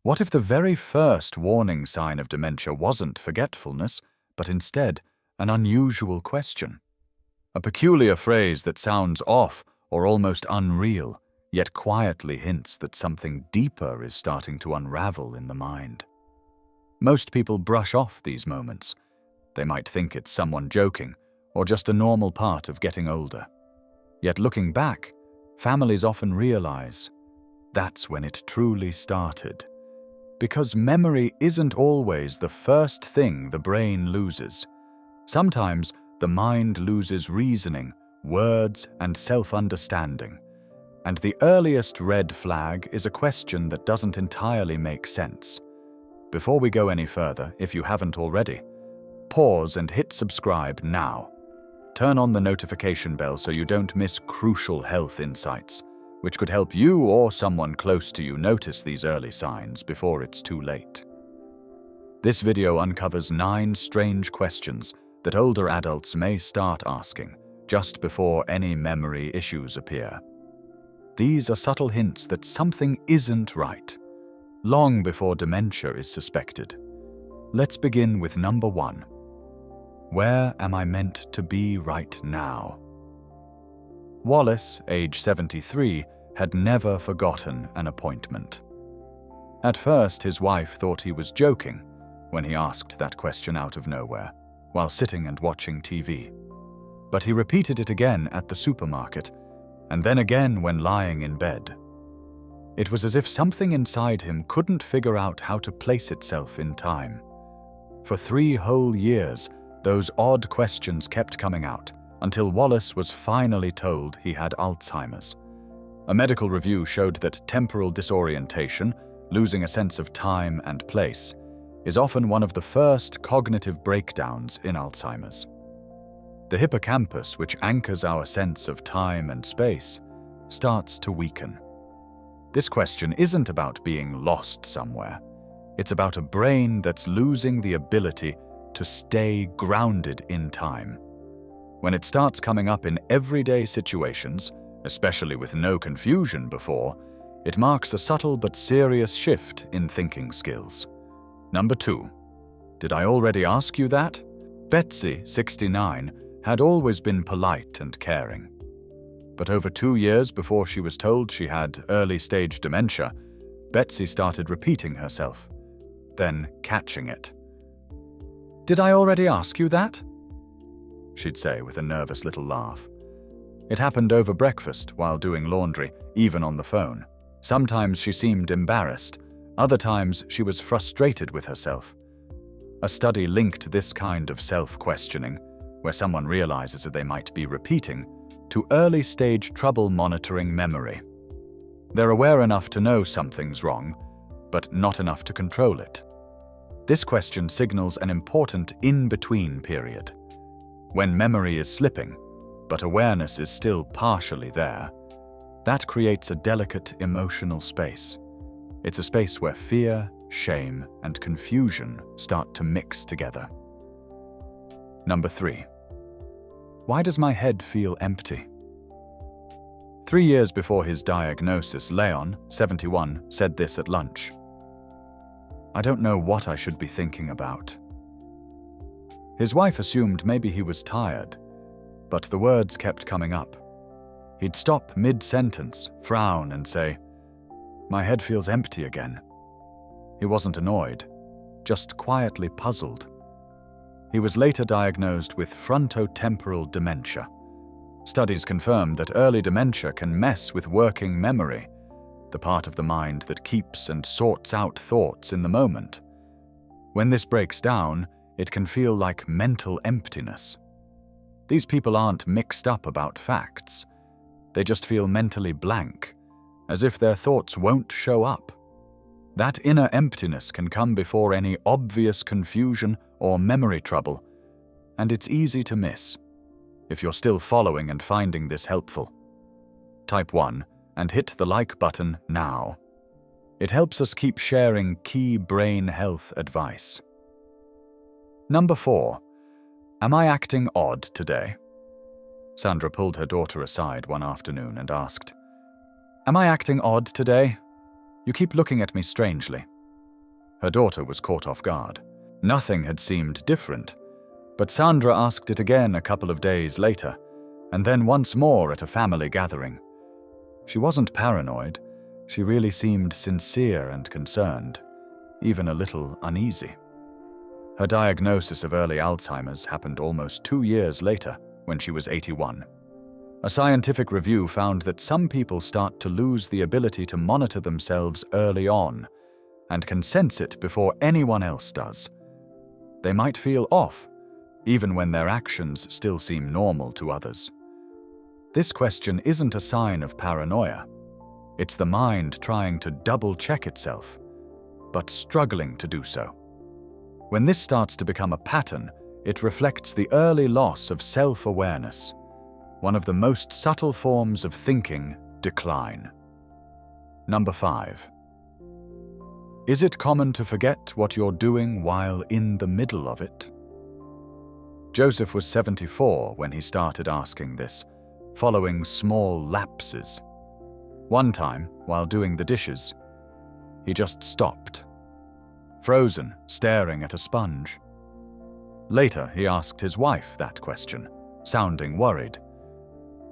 What if the very first warning sign of dementia wasn't forgetfulness, but instead an unusual question? A peculiar phrase that sounds off or almost unreal, yet quietly hints that something deeper is starting to unravel in the mind. Most people brush off these moments. They might think it's someone joking or just a normal part of getting older. Yet looking back, families often realize that's when it truly started. Because memory isn't always the first thing the brain loses. Sometimes the mind loses reasoning, words, and self-understanding. And the earliest red flag is a question that doesn't entirely make sense. Before we go any further, if you haven't already, pause and hit subscribe now. Turn on the notification bell so you don't miss crucial health insights, which could help you or someone close to you notice these early signs before it's too late. This video uncovers 9 strange questions that older adults may start asking just before any memory issues appear. These are subtle hints that something isn't right, long before dementia is suspected. Let's begin with number 1. Where am I meant to be right now? Wallace, age 73, had never forgotten an appointment. At first, his wife thought he was joking when he asked that question out of nowhere, while sitting and watching TV. But he repeated it again at the supermarket, and then again when lying in bed. It was as if something inside him couldn't figure out how to place itself in time. For 3 whole years, those odd questions kept coming out, until Wallace was finally told he had Alzheimer's. A medical review showed that temporal disorientation, losing a sense of time and place, is often one of the first cognitive breakdowns in Alzheimer's. The hippocampus, which anchors our sense of time and space, starts to weaken. This question isn't about being lost somewhere. It's about a brain that's losing the ability to stay grounded in time. When it starts coming up in everyday situations, especially with no confusion before, it marks a subtle but serious shift in thinking skills. Number 2. Did I already ask you that? Betsy, 69, had always been polite and caring. But over 2 years before she was told she had early-stage dementia, Betsy started repeating herself, then catching it. "Did I already ask you that?" she'd say with a nervous little laugh. It happened over breakfast, while doing laundry, even on the phone. Sometimes she seemed embarrassed, other times she was frustrated with herself. A study linked this kind of self-questioning, where someone realizes that they might be repeating, to early-stage trouble monitoring memory. They're aware enough to know something's wrong, but not enough to control it. This question signals an important in-between period. When memory is slipping, but awareness is still partially there, that creates a delicate emotional space. It's a space where fear, shame, and confusion start to mix together. Number 3. Why does my head feel empty? 3 years before his diagnosis, Leon, 71, said this at lunch. "I don't know what I should be thinking about." His wife assumed maybe he was tired, but the words kept coming up. He'd stop mid-sentence, frown, and say, "My head feels empty again." He wasn't annoyed, just quietly puzzled. He was later diagnosed with frontotemporal dementia. Studies confirmed that early dementia can mess with working memory, the part of the mind that keeps and sorts out thoughts in the moment. When this breaks down, it can feel like mental emptiness. These people aren't mixed up about facts. They just feel mentally blank, as if their thoughts won't show up. That inner emptiness can come before any obvious confusion or memory trouble, and it's easy to miss. If you're still following and finding this helpful, type 1 and hit the like button now. It helps us keep sharing key brain health advice. Number 4. Am I acting odd today? Sandra pulled her daughter aside one afternoon and asked, "Am I acting odd today? You keep looking at me strangely." Her daughter was caught off guard. Nothing had seemed different, but Sandra asked it again a couple of days later, and then once more at a family gathering. She wasn't paranoid. She really seemed sincere and concerned, even a little uneasy. Her diagnosis of early Alzheimer's happened almost 2 years later, when she was 81. A scientific review found that some people start to lose the ability to monitor themselves early on and can sense it before anyone else does. They might feel off, even when their actions still seem normal to others. This question isn't a sign of paranoia. It's the mind trying to double-check itself, but struggling to do so. When this starts to become a pattern, it reflects the early loss of self-awareness, one of the most subtle forms of thinking decline. Number 5. Is it common to forget what you're doing while in the middle of it? Joseph was 74 when he started asking this, following small lapses. One time, while doing the dishes, he just stopped, frozen, staring at a sponge. Later, he asked his wife that question, sounding worried.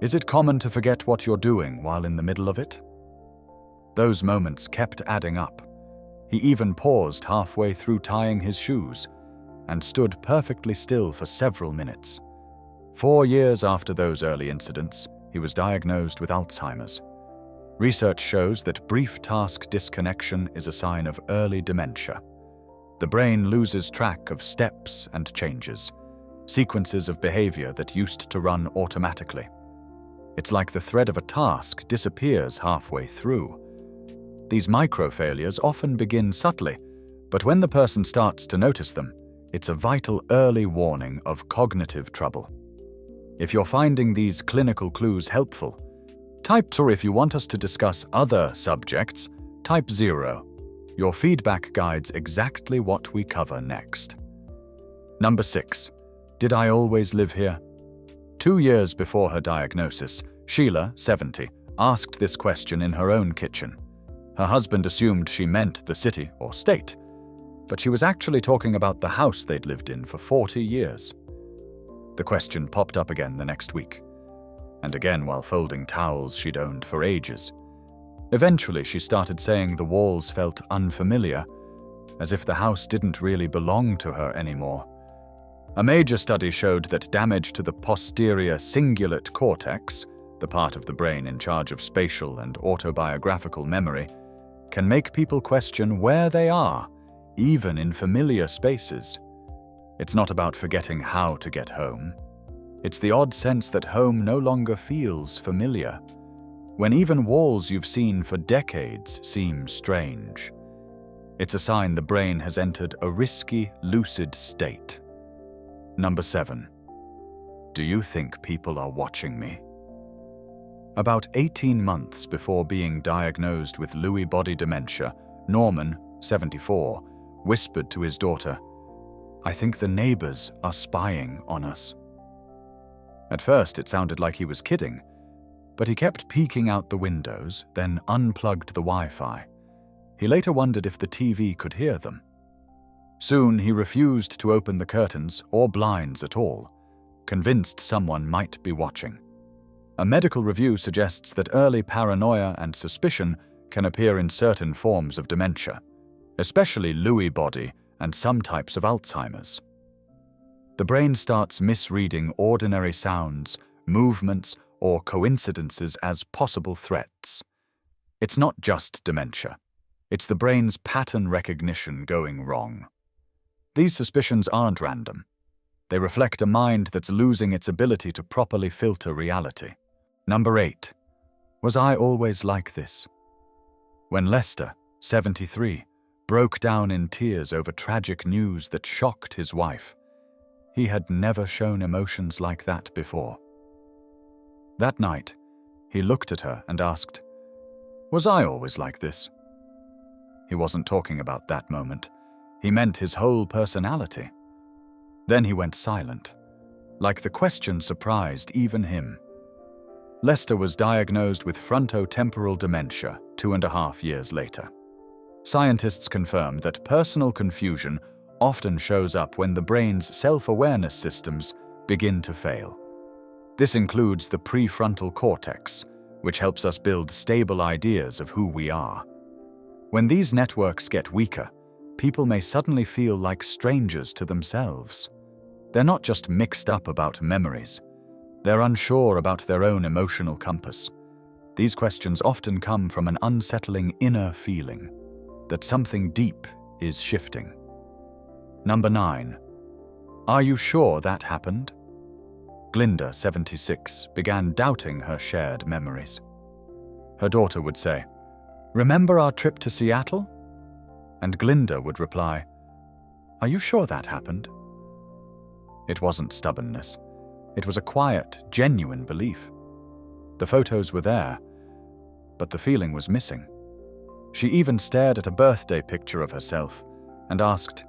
Is it common to forget what you're doing while in the middle of it? Those moments kept adding up. He even paused halfway through tying his shoes and stood perfectly still for several minutes. 4 years after those early incidents, he was diagnosed with Alzheimer's. Research shows that brief task disconnection is a sign of early dementia. The brain loses track of steps and changes, sequences of behavior that used to run automatically. It's like the thread of a task disappears halfway through. These micro-failures often begin subtly, but when the person starts to notice them, it's a vital early warning of cognitive trouble. If you're finding these clinical clues helpful, type, or if you want us to discuss other subjects, type 0. Your feedback guides exactly what we cover next. Number 6. Did I always live here? 2 years before her diagnosis, Sheila, 70, asked this question in her own kitchen. Her husband assumed she meant the city or state, but she was actually talking about the house they'd lived in for 40 years. The question popped up again the next week, and again while folding towels she'd owned for ages. Eventually, she started saying the walls felt unfamiliar, as if the house didn't really belong to her anymore. A major study showed that damage to the posterior cingulate cortex, the part of the brain in charge of spatial and autobiographical memory, can make people question where they are, even in familiar spaces. It's not about forgetting how to get home. It's the odd sense that home no longer feels familiar, when even walls you've seen for decades seem strange. It's a sign the brain has entered a risky, lucid state. Number 7. Do you think people are watching me? About 18 months before being diagnosed with Lewy body dementia, Norman, 74, whispered to his daughter, "I think the neighbors are spying on us." At first, it sounded like he was kidding, but he kept peeking out the windows, then unplugged the Wi-Fi. He later wondered if the TV could hear them. Soon, he refused to open the curtains or blinds at all, convinced someone might be watching. A medical review suggests that early paranoia and suspicion can appear in certain forms of dementia, especially Lewy body and some types of Alzheimer's. The brain starts misreading ordinary sounds, movements, or coincidences as possible threats. It's not just dementia. It's the brain's pattern recognition going wrong. These suspicions aren't random. They reflect a mind that's losing its ability to properly filter reality. Number 8. Was I always like this? When Lester, 73, broke down in tears over tragic news that shocked his wife, he had never shown emotions like that before. That night, he looked at her and asked, "Was I always like this?" He wasn't talking about that moment. He meant his whole personality. Then he went silent, like the question surprised even him. Lester was diagnosed with frontotemporal dementia 2.5 years later. Scientists confirm that personal confusion often shows up when the brain's self-awareness systems begin to fail. This includes the prefrontal cortex, which helps us build stable ideas of who we are. When these networks get weaker, people may suddenly feel like strangers to themselves. They're not just mixed up about memories. They're unsure about their own emotional compass. These questions often come from an unsettling inner feeling that something deep is shifting. Number 9. Are you sure that happened? Glinda, 76, began doubting her shared memories. Her daughter would say, "Remember our trip to Seattle?" And Glinda would reply, "Are you sure that happened?" It wasn't stubbornness. It was a quiet, genuine belief. The photos were there, but the feeling was missing. She even stared at a birthday picture of herself and asked,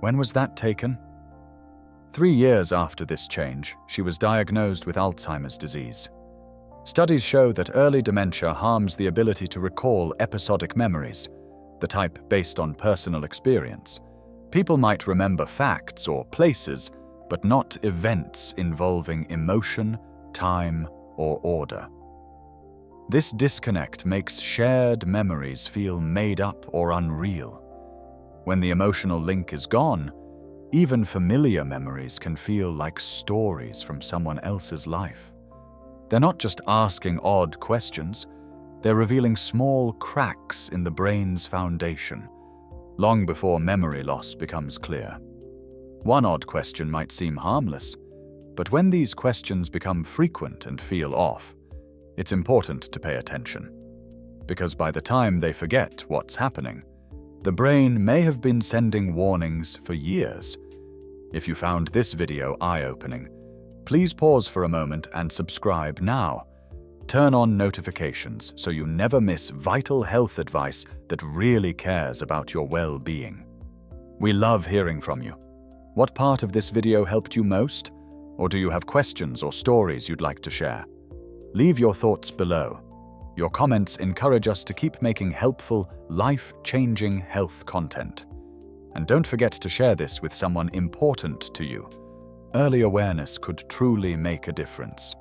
"When was that taken?" 3 years after this change, she was diagnosed with Alzheimer's disease. Studies show that early dementia harms the ability to recall episodic memories, the type based on personal experience. People might remember facts or places, but not events involving emotion, time, or order. This disconnect makes shared memories feel made up or unreal. When the emotional link is gone, even familiar memories can feel like stories from someone else's life. They're not just asking odd questions, they're revealing small cracks in the brain's foundation, long before memory loss becomes clear. One odd question might seem harmless, but when these questions become frequent and feel off, it's important to pay attention. Because by the time they forget what's happening, the brain may have been sending warnings for years. If you found this video eye-opening, please pause for a moment and subscribe now. Turn on notifications so you never miss vital health advice that really cares about your well-being. We love hearing from you. What part of this video helped you most? Or do you have questions or stories you'd like to share? Leave your thoughts below. Your comments encourage us to keep making helpful, life-changing health content. And don't forget to share this with someone important to you. Early awareness could truly make a difference.